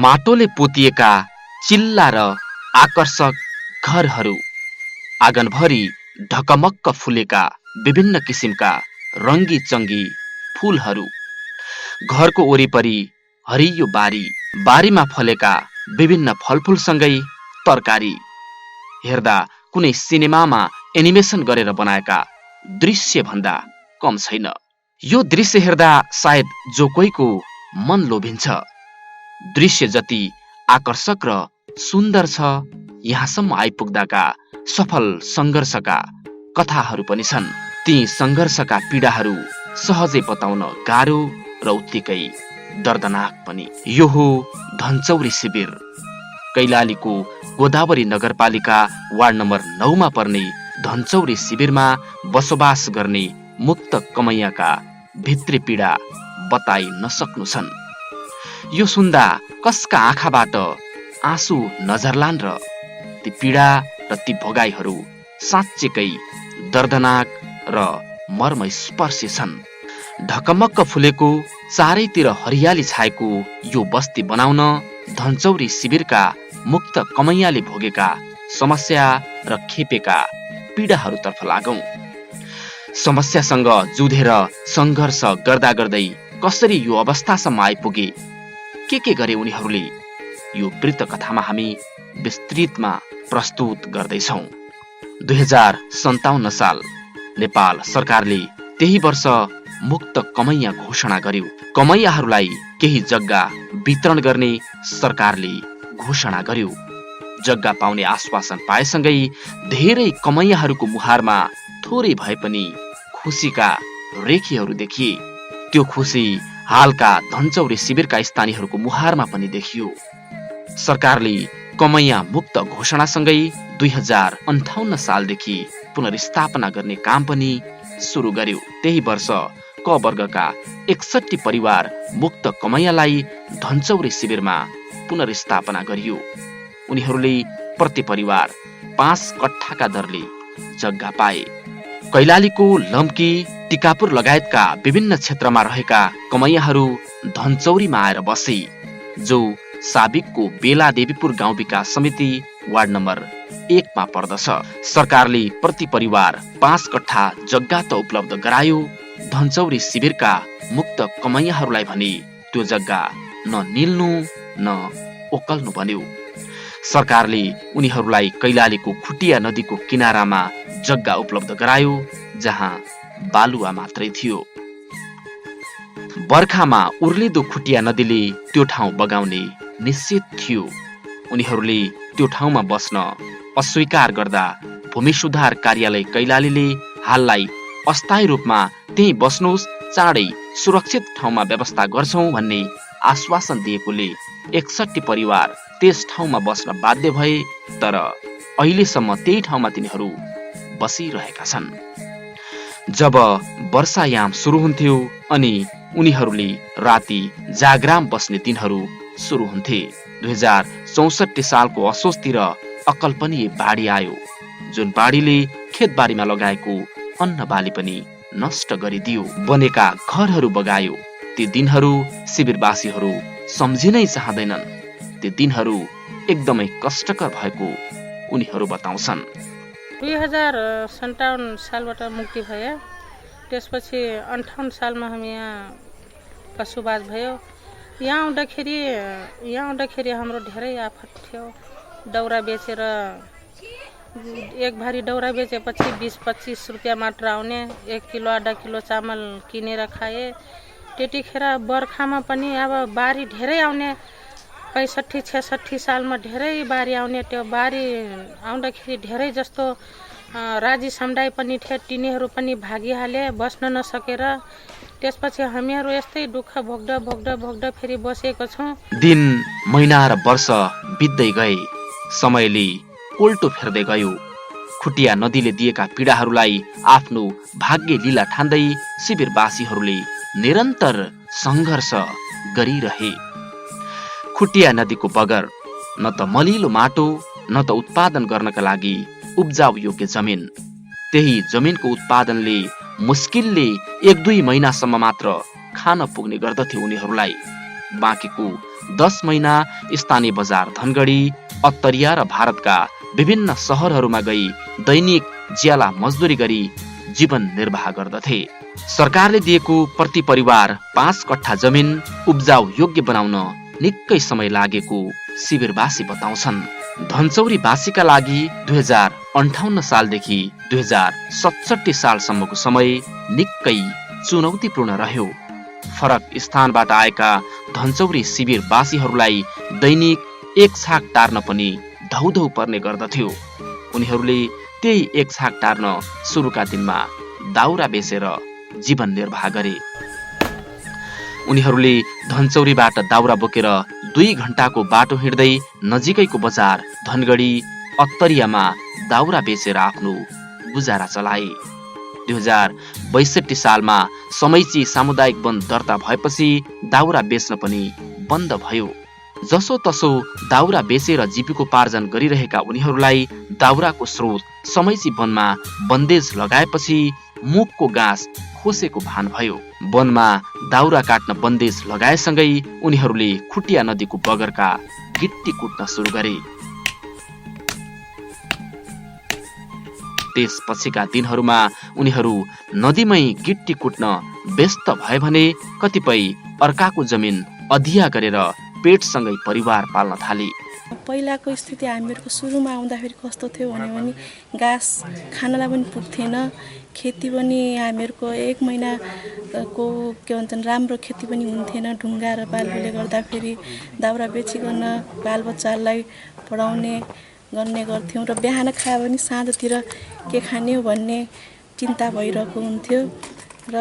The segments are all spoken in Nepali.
माटोले पोतिएका चिल्ला र आकर्षक घरहरू, आँगनभरि ढकमक्क फुलेका विभिन्न किसिमका रङ्गी चङ्गी फूलहरू, घरको वरिपरि हरियो बारी, बारीमा फलेका विभिन्न फलफूलसँगै तरकारी, हेर्दा कुनै सिनेमामा एनिमेसन गरेर बनाएका दृश्य भन्दा कम छैन। यो दृश्य हेर्दा सायद जो कोहीको मन लोभिन्छ। दृश्य जति आकर्षक र सुन्दर छ, यहाँसम्म आइपुग्दाका सफल सङ्घर्षका कथाहरू पनि छन्। ती सङ्घर्षका पीडाहरू सहजै बताउन गाह्रो र उत्तिकै दर्दनाक पनि। यो हो धनचौरी शिविर, कैलालीको गोदावरी नगरपालिका वार्ड नम्बर 9 मा पर्ने धनचौरी शिविरमा बसोबास गर्ने मुक्त कमैयाका भित्री पीडा बताइ नसक्नु छन्। यो सुन्दा कसका आँखाबाट आँसु नझर्लान् र ती पीडा र ती भोगाइहरू साँच्चैकै दर्दनाक र मर्मस्पर्शी छन्। ढकमक्क फुलेको, चारैतिर हरियाली छाएको यो बस्ती बनाउन धनचौरी शिविरका मुक्त कमैयाले भोगेका समस्या र खेपेका पीडाहरूतर्फ लागौं। समस्यासँग जुधेर सङ्घर्ष गर्दा गर्दै कसरी यो अवस्थासम्म आइपुगे, के गरे उनीहरूले, यो वृत्त कथामा हामी विस्तृतमा प्रस्तुत गर्दैछौँ। 2057 साल नेपाल सरकारले त्यही वर्ष मुक्त कमैया घोषणा गर्यो। कमैयाहरूलाई केही जग्गा वितरण गर्ने सरकारले घोषणा गर्यो। जग्गा पाउने आश्वासन पाएसँगै धेरै कमैयाहरूको मुहारमा थोरै भए पनि खुसीका रेखीहरू देखिए। त्यो खुसी हालका धनचौरी शिविरका स्थानीयहरूको मुहारमा पनि देखियो। सरकारले कमैया मुक्त घोषणासँगै 2058 सालदेखि पुनर्स्थापना गर्ने काम पनि सुरु गर्यो। त्यही वर्ष क वर्गका 61 परिवार मुक्त कमैयालाई धनचौरी शिविरमा पुनर्स्थापना गरियो। उनीहरूले प्रति परिवार 5 कट्ठाका दरले जग्गा पाए। कैलालीको लम्की, टिकापुर लगायतका विभिन्न क्षेत्रमा रहेका कमैयाहरू धनचौरीमा आएर बसे, जो साबिकको बेलादेवीपुर गाउँ विकास समिति वार्ड नम्बर 1 मा पर्दछ। सरकारले प्रति परिवार 5 कट्ठा जग्गा त उपलब्ध गरायो, धनचौरी शिविरका मुक्त कमैयाहरूलाई भने त्यो जग्गा न निल्नु न ओकल्नु बन्यो। सरकारले उनीहरूलाई कैलालीको खुटिया नदीको किनारामा जग्गा उपलब्ध गरायो, जहाँ बालुवा मात्रै थियो। बर्खामा उर्लिदो खुटिया नदीले त्यो ठाउँ बगाउने निश्चित थियो। उनीहरूले त्यो ठाउँमा बस्न अस्वीकार गर्दा भूमि सुधार कार्यालय कैलालीले हाललाई अस्थायी रूपमा त्यही बस्नुहोस्, चाँडै सुरक्षित ठाउँमा व्यवस्था गर्छौं भन्ने आश्वासन दिएकोले 61 परिवार त्यस ठाउँमा बस्न बाध्य भए। तर अहिलेसम्म त्यही ठाउँमा तिनीहरू बसिरहेका छन्। जब वर्षायाम सुरु हुन्थ्यो अनि उनीहरूले राति जागराम बस्ने दिनहरू सुरु हुन्थे। 2064 सालको असोजतिर अकल्पनीय बाढी आयो, जुन बाढीले खेतबारीमा लगाएको अन्न बाली पनि नष्ट गरिदियो, बनेका घरहरू बगायो। ती दिनहरू शिविरवासीहरू सम्झिनै चाहँदैनन्। ती दिनहरू एकदमै कष्टकर भएको उनीहरू बताउँछन्। 2057 सालबाट मुक्ति भयो। त्यसपछि 58 सालमा हामी यहाँ बसोबास भयो। यहाँ आउँदाखेरि हाम्रो धेरै आफत थियो। दाउरा बेचेर, एक भारी दाउरा बेचेपछि 20-25 रुपियाँ मात्र आउने, 1 किलो आधा किलो चामल किनेर खाए। त्यतिखेर बर्खामा पनि अब बारी धेरै आउने, 65-66 सालमा धेरै बारी आउने। त्यो बारी आउँदाखेरि धेरै जस्तो राजी समुदाय पनि थिए, तिनीहरू पनि भागिहाले बस्न नसकेर। त्यसपछि हामीहरू यस्तै दुःख भोग्दा फेरि बसेको छौँ। दिन, महिना र वर्ष बित्दै गए, समयले उल्टो फेर्दै गयो। खुटिया नदीले दिएका पीडाहरूलाई आफ्नो भाग्य लीला ठान्दै शिविरवासीहरूले निरन्तर सङ्घर्ष गरिरहे। खुटिया नदीको बगर न त मलिलो माटो, न त उत्पादन गर्नका लागि उब्जाउ योग्य जमिन। त्यही जमिनको उत्पादनले मुस्किलले 1-2 महिनासम्म मात्र खान पुग्ने गर्दथ्यो उनीहरूलाई। बाँकीको 10 महिना स्थानीय बजार धनगढी, अत्तरिया र भारतका विभिन्न शहरहरूमा गई दैनिक ज्याला मजदुरी गरी जीवन निर्वाह गर्दथे। सरकारले दिएको प्रति परिवार 5 कट्ठा जमिन उब्जाउ योग्य बनाउन निकै समय लागेको शिविरवासी बताउँछन्। धनचौरीवासीका लागि 2058 सालदेखि 2067 सालसम्मको समय निकै चुनौतीपूर्ण रह्यो। फरक स्थानबाट आएका धनचौरी शिविरवासीहरूलाई दैनिक एक छाक टार्न पनि धौधौ पर्ने गर्दथ्यो। उनीहरूले त्यही एक छाक टार्न सुरुका दिनमा दाउरा बेचेर जीवन निर्वाह गरे। उनीहरूले धनचौरीबाट दाउरा बोकेर 2 घण्टाको बाटो हिँड्दै नजिकैको बजार धनगढी अत्तरियामा दाउरा बेचेर आफ्नो गुजारा चलाए। 2062 सालमा समैची सामुदायिक वन दर्ता भएपछि दाउरा बेच्न पनि बन्द भयो। जसो तसो दाउरा बेचेर जीविकोपार्जन गरिरहेका उनीहरूलाई दाउराको स्रोत समैची वनमा बन्देज लगाएपछि मुखको गाँस खोसेको भान भयो। वनमा दाउरा काट्न बन्देज लगाएसँगै उनीहरूले खुटिया नदीको बगरका गिट्टी कुट्न सुरु गरे। त्यसपछिका दिनहरूमा उनीहरू नदीमै गिट्टी कुट्न व्यस्त भए भने कतिपय अर्काको जमिन अधिया गरेर पेटसँगै परिवार पाल्न थाले। पहिलाको स्थिति हामीहरूको सुरुमा आउँदाखेरि कस्तो थियो भने घाँस खानलाई पनि पुग्थेन। खेती पनि हामीहरूको 1 महिनाको के भन्छन् राम्रो खेती पनि हुन्थेन। ढुङ्गा र बालुले गर्दाखेरि दाउरा बेचिकन बालबच्चालाई पढाउने गर्ने गर्थ्यौँ र बिहान खायो भने साँझतिर के खाने हो भन्ने चिन्ता भइरहेको हुन्थ्यो र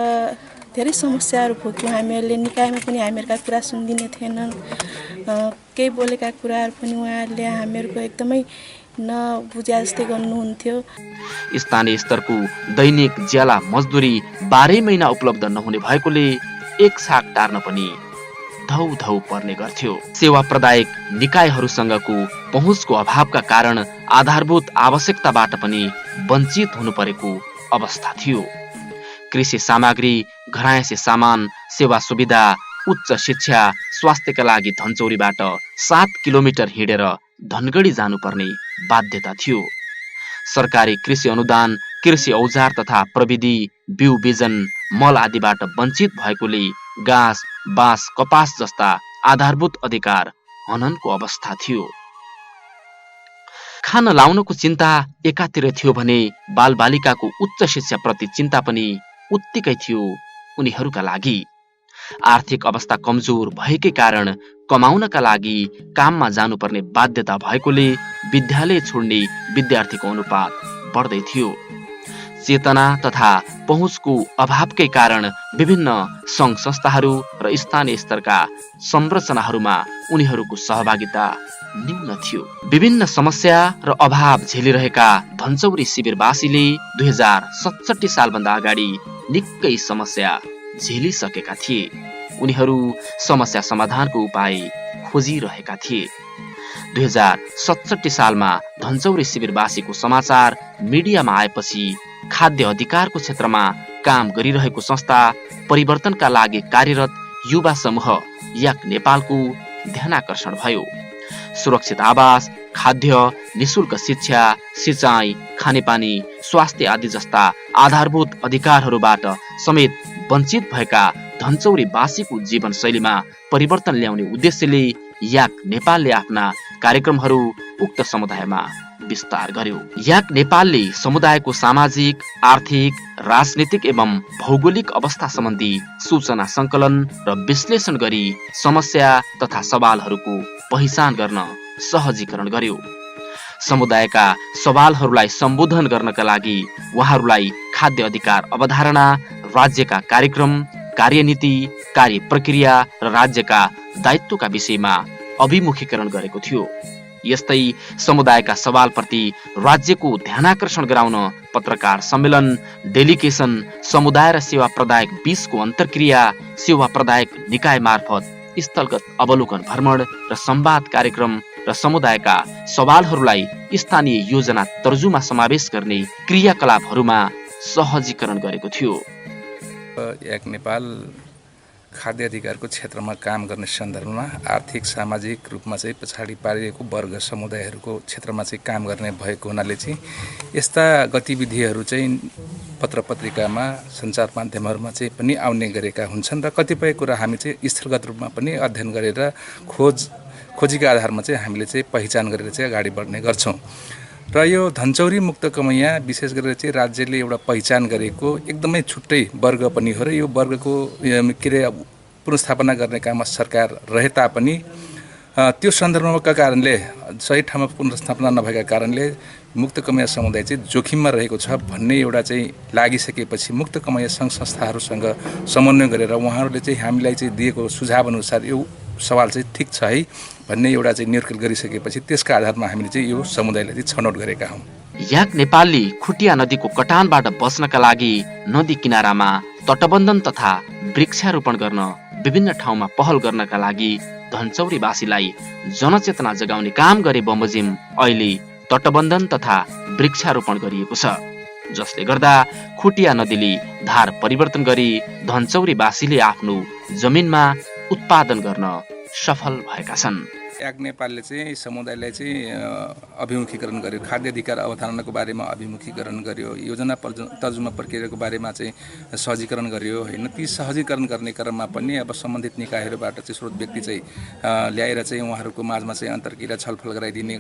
धेरै समस्याहरू भोग्यौँ हामीहरूले। निकायमा पनि हामीहरूका कुरा सुनिदिने थिएनन्। केही बोलेका कुराहरू पनि उहाँहरूले हामीहरूको एकदमै नबुझ्या जस्तै गर्नुहुन्थ्यो। स्थानीय स्तरको दैनिक ज्याला मजदुरी 12 महिना उपलब्ध नहुने भएकोले एक छाक टार्न पनि धौधौ पर्ने गर्थ्यो। सेवा प्रदायक निकायहरूसँगको पहुँचको अभावका कारण आधारभूत आवश्यकताबाट पनि वञ्चित हुनु परेको अवस्था थियो। कृषि सामग्री, घरायसी सामान, सेवा सुविधा, उच्च शिक्षा, स्वास्थ्यका लागि धनचौरीबाट 7 किलोमिटर हिँडेर धनगढी जानुपर्ने बाध्यता थियो। सरकारी कृषि अनुदान, कृषि औजार तथा प्रविधि, बिउ बिजन, मल आदिबाट वञ्चित भएकोले घाँस, बाँस, कपास जस्ता आधारभूत अधिकार हननको अवस्था थियो। खान लाउनको चिन्ता एकातिर थियो भने बालबालिकाको उच्च शिक्षाप्रति चिन्ता पनि उत्तिकै थियो उनीहरूका लागि। आर्थिक अवस्था कमजोर भएकै कारण कमाउनका लागि काममा जानुपर्ने बाध्यता भएकोले विद्यालय छोड्ने विद्यार्थीको अनुपात बढ्दै थियो। चेतना तथा पहुँचको अभावकै कारण विभिन्न सङ्घ संस्थाहरू र स्थानीय स्तरका संरचनाहरूमा उनीहरूको सहभागिता निम्न थियो। विभिन्न समस्या र अभाव झेलिरहेका धनचौरी शिविरवासीले 2067 सालभन्दा अगाडि निकै समस्या झेलिसकेका थिए। उनीहरू समस्या समाधानको उपाय खोजिरहेका थिए। 2067 सालमा धनचौरी शिविरवासीको समाचार मिडियामा आएपछि खाद्य अधिकारको क्षेत्रमा काम गरिरहेको संस्था परिवर्तनका लागि कार्यरत युवा समूह याक नेपालको ध्यानाकर्षण भयो। सुरक्षित आवास, खाद्य, निशुल्क शिक्षा, सिंचाई, खानेपानी, स्वास्थ्य आदि जस्ता आधारभूत अधिकारहरूबाट समेत वञ्चित भएका धनचौरीवासीको जीवनशैलीमा परिवर्तन ल्याउने उद्देश्यले याक नेपालले आफ्ना कार्यक्रमहरू उक्त समुदायमा विस्तार गर्यो। याक नेपालले समुदायको सामाजिक, आर्थिक, राजनीतिक एवं भौगोलिक अवस्था सम्बन्धी सूचना सङ्कलन र विश्लेषण गरी समस्या तथा सवालहरूको पहिचान गर्न सहजीकरण गर्यो। समुदायका सवालहरूलाई सम्बोधन गर्नका लागि उहाँहरूलाई खाद्य अधिकार अवधारणा, राज्यका कार्यक्रम, कार्यनीति, कार्य प्रक्रिया र राज्यका दायित्वका विषयमा अभिमुखीकरण गरेको थियो। यस्तै समुदायका सवालप्रति राज्यको ध्यानाकर्षण गराउन पत्रकार सम्मेलन, डेलिगेसन, समुदाय र सेवा प्रदायक बीचको अन्तर्क्रिया, सेवा प्रदायक निकाय मार्फत स्थलगत अवलोकन भ्रमण र संवाद कार्यक्रम र समुदायका सवालहरूलाई स्थानीय योजना तर्जुमा समावेश गर्ने क्रियाकलापहरूमा सहजीकरण गरेको थियो। याक नेपाल खाद्य अधिकारको क्षेत्रमा काम गर्ने सन्दर्भमा आर्थिक सामाजिक रूपमा चाहिँ पछाडि पारिएको वर्ग समुदायहरूको क्षेत्रमा चाहिँ काम गर्ने भएको हुनाले चाहिँ यस्ता गतिविधिहरू चाहिँ पत्र पत्रिकामा सञ्चार माध्यमहरूमा चाहिँ पनि आउने गरेका हुन्छन् र कतिपय कुरा हामी चाहिँ स्थलगत रूपमा पनि अध्ययन गरेर खोजीका आधारमा चाहिँ हामीले चाहिँ पहिचान गरेर चाहिँ अगाडि बढ्ने गर्छौँ। र यो धनचौरी मुक्त कमैया विशेष गरेर चाहिँ राज्यले एउटा पहिचान गरेको एकदमै छुट्टै वर्ग पनि हो र यो वर्गको के अरे पुनर्स्थापना गर्ने काममा सरकार रहे तापनि त्यो सन्दर्भका कारणले सही ठाउँमा पुनर्स्थापना नभएका कारणले मुक्त कमैया समुदाय चाहिँ जोखिममा रहेको छ भन्ने एउटा चाहिँ लागिसकेपछि मुक्त कमैया सङ्घ संस्थाहरूसँग समन्वय गरेर उहाँहरूले चाहिँ हामीलाई चाहिँ दिएको सुझाव अनुसार यो सवाल चाहिँ ठिक छ है भन्ने एउटा चाहिँ निर्कल गरिसकेपछि त्यसका आधारमा हामीले चाहिँ यो समुदायलाई चाहिँ छनौट गरेका हौँ। याक नेपालले खुटिया नदीको कटानबाट बच्नका लागि नदी किनारामा तटबन्धन तथा वृक्षारोपण गर्न विभिन्न ठाउँमा पहल गर्नका लागि धनचौरीवासीलाई जनचेतना जगाउने काम गरे बमोजिम अहिले तटबन्धन तथा वृक्षारोपण गरिएको छ, जसले गर्दा खुटिया नदीले धार परिवर्तन गरी धनचौरीवासीले आफ्नो जमिनमा उत्पादन गर्न सफल भएका छन्। याक नेपालले चाहिँ समुदायलाई चाहिँ अभिमुखीकरण गर्यो, खाद्य अधिकार अवधारणाको बारेमा अभिमुखीकरण गर्यो, योजना तर्जुमा प्रक्रियाको बारेमा चाहिँ सहजीकरण गर्यो होइन। ती सहजीकरण गर्ने क्रममा पनि अब सम्बन्धित निकायहरूबाट चाहिँ स्रोत व्यक्ति चाहिँ ल्याएर चाहिँ उहाँहरूको माझमा चाहिँ अन्तर्क्रिया छलफल गराइदिने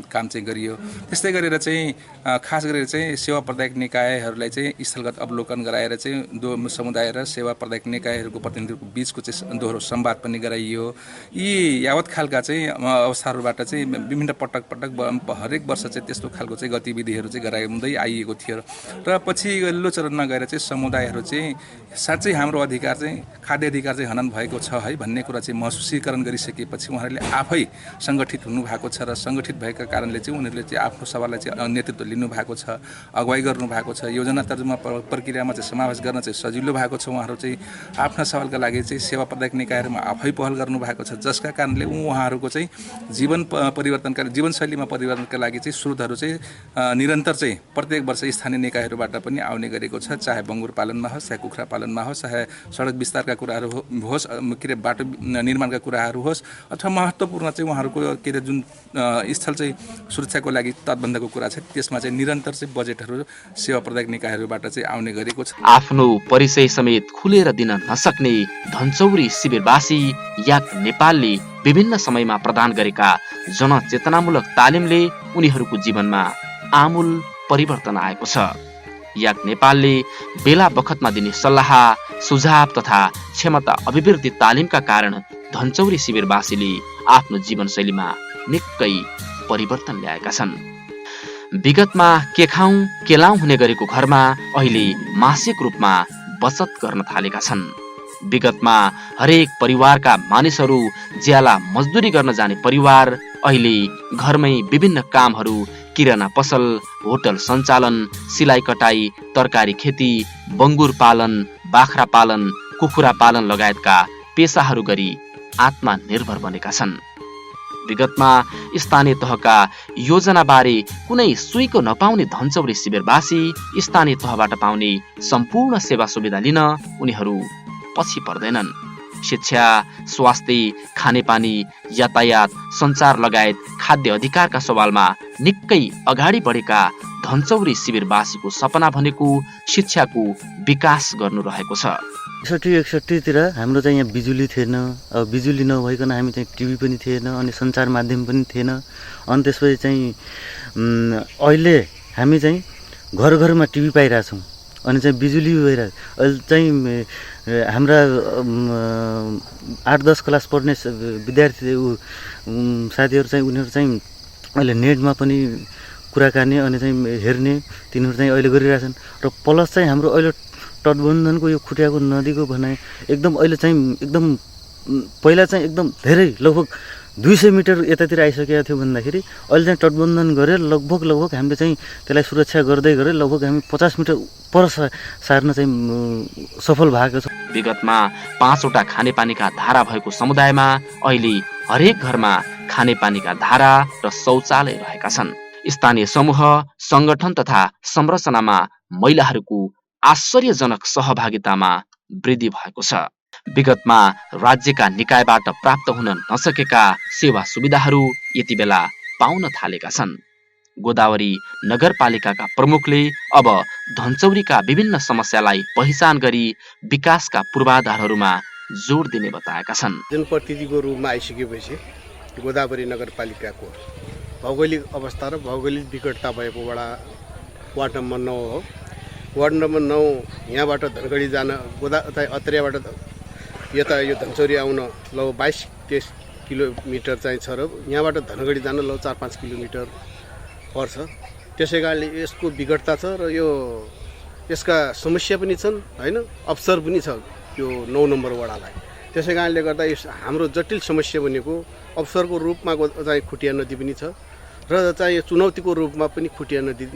काम चाहिँ गरियो। त्यस्तै गरेर चाहिँ खास गरेर चाहिँ सेवा प्रदायक निकायहरूलाई चाहिँ स्थलगत अवलोकन गराएर चाहिँ समुदाय र सेवा प्रदायक निकायहरूको प्रतिनिधिहरूको बिचको चाहिँ दोहोरो संवाद पनि गराइयो। यी यावत खालका चाहिँ अवस्थाहरूबाट चाहिँ विभिन्न पटक हरेक वर्ष चाहिँ त्यस्तो खालको चाहिँ गतिविधिहरू चाहिँ गराउँदै आइएको थियो र पछि अघिल्लो चरणमा गएर चाहिँ समुदायहरू चाहिँ साँच्चै हाम्रो अधिकार चाहिँ खाद्य अधिकार चाहिँ हनन भएको छ है भन्ने कुरा चाहिँ महसुसीकरण गरिसकेपछि उहाँहरूले आफै सङ्गठित हुनुभएको छ र सङ्गठित भएका कारणले चाहिँ उनीहरूले चाहिँ आफ्नो सवाललाई चाहिँ नेतृत्व लिनुभएको छ, अगुवाई गर्नुभएको छ, योजना तर्जुमा प्रक्रियामा चाहिँ समावेश गर्न चाहिँ सजिलो भएको छ। उहाँहरू चाहिँ आफ्ना सवालका लागि चाहिँ सेवा प्रदायक निकायहरूमा आफै पहल गर्नुभएको छ, जसका कारणले उहाँहरूको चाहिँ जीवनशैलीमा परिवर्तनका लागि चाहिँ स्रोतहरू चाहिँ निरन्तर चाहिँ प्रत्येक वर्ष स्थानीय निकायहरूबाट पनि आउने गरेको छ। चाहे बङ्गुर पालनमा होस्, चाहे कुखुरा पालनमा होस्, चाहे सडक विस्तारका कुराहरू होस्, के अरे बाटो निर्माणका कुराहरू होस्, अथवा महत्त्वपूर्ण चाहिँ उहाँहरूको के अरे जुन स्थल चाहिँ सुरक्षाको लागि तटबन्धको कुरा छ त्यसमा चाहिँ निरन्तर चाहिँ बजेटहरू सेवा प्रदायक निकायहरूबाट चाहिँ आउने गरेको छ। आफ्नो परिचय समेत खुलेर दिन नसक्ने धनचौरी शिविरवासी याक नेपालले विभिन्न समयमा प्रदान गरेका जनचेतनामूलक तालिमले उनीहरूको जीवनमा आमूल परिवर्तन आएको छ। याक नेपालले बेला बखतमा दिने सल्लाह, सुझाव तथा क्षमता अभिवृद्धि तालिमका कारण धनचौरी शिविरवासीले आफ्नो जीवनशैलीमा निकै परिवर्तन ल्याएका छन्। विगतमा के खाउँ के लाउँ हुने गरेको घरमा अहिले मासिक रूपमा बचत गर्न थालेका छन्। विगतमा हरेक परिवारका मानिसहरू ज्याला मजदुरी गर्न जाने परिवार अहिले घरमै विभिन्न कामहरू, किराना पसल, होटल सञ्चालन, सिलाइ कटाई, तरकारी खेती, बङ्गुर पालन, बाख्रा पालन, कुखुरा पालन लगायतका पेसाहरू गरी आत्मनिर्भर बनेका छन्। विगतमा स्थानीय तहका योजनाबारे कुनै सुइको नपाउने धनचौरी शिविरवासी स्थानीय तहबाट पाउने सम्पूर्ण सेवा सुविधा लिन उनीहरू पछि पर्दैनन्। शिक्षा, स्वास्थ्य, खानेपानी, यातायात, सञ्चार लगायत खाद्य अधिकारका सवालमा निकै अगाडि बढेका धनचौरी शिविरवासीको सपना भनेको शिक्षाको विकास गर्नु रहेको छ। 61 तिर हाम्रो चाहिँ यहाँ बिजुली थिएन। अब बिजुली नभइकन हामी चाहिँ टिभी पनि थिएन अनि सञ्चार माध्यम पनि थिएन। अनि त्यसपछि चाहिँ अहिले हामी चाहिँ घर घरमा टिभी पाइरहेछौँ अनि चाहिँ बिजुली भइरहेको। अहिले चाहिँ हाम्रा 8-10 क्लास पढ्ने विद्यार्थी साथीहरू चाहिँ उनीहरू चाहिँ अहिले नेटमा पनि कुराकानी अनि चाहिँ हेर्ने तिनीहरू चाहिँ अहिले गरिरहेछन्। र प्लस चाहिँ हाम्रो अहिले तटबन्धनको यो खुटियाको नदीको भनाइ एकदम अहिले चाहिँ एकदम पहिला चाहिँ एकदम धेरै लगभग 200 मिटर यतातिर आइसकेको थियो भन्दाखेरि अहिले चाहिँ तटबन्धन गरेर लगभग हामीले चाहिँ त्यसलाई सुरक्षा गर्दै गरेर लगभग हामी 50 मिटर पर सार्न चाहिँ सफल भएको छ। विगतमा 5 वटा खानेपानीका धारा भएको समुदायमा अहिले हरेक घरमा खानेपानीका धारा र शौचालय रहेका छन्। स्थानीय समूह, संगठन तथा संरचनामा महिलाहरूको आश्चर्यजनक सहभागितामा वृद्धि भएको छ। विगतमा राज्यका निकायबाट प्राप्त हुन नसकेका सेवा सुविधाहरू यति बेला पाउन थालेका छन्। गोदावरी नगरपालिकाका प्रमुखले अब धनचौरीका विभिन्न समस्यालाई पहिचान गरी विकासका पूर्वाधारहरूमा जोड दिने बताएका छन्। जनप्रतिनिधिको रूपमा आइसकेपछि गोदावरी नगरपालिकाको भौगोलिक अवस्था र भौगोलिक विकटता भएको वार्ड नम्बर 9 हो। वार्ड नम्बर 9 यहाँबाट धनगढी जान अत्रेयाबाट यता यो धनचौरी आउन लौ 22-23 किलोमिटर चाहिँ छ र यहाँबाट धनगढी जान लौ 4-5 किलोमिटर पर्छ। त्यसै कारणले यसको विकटता छ र यसका समस्या पनि छन् हैन, अवसर पनि छ यो 9 नम्बर वडालाई। त्यसै कारणले गर्दा हाम्रो जटिल समस्या भनेको अवसरको रूपमा चाहिँ खुटिया नदी पनि छ र चाहिँ चुनौतीको रूपमा पनि खुटिया नदी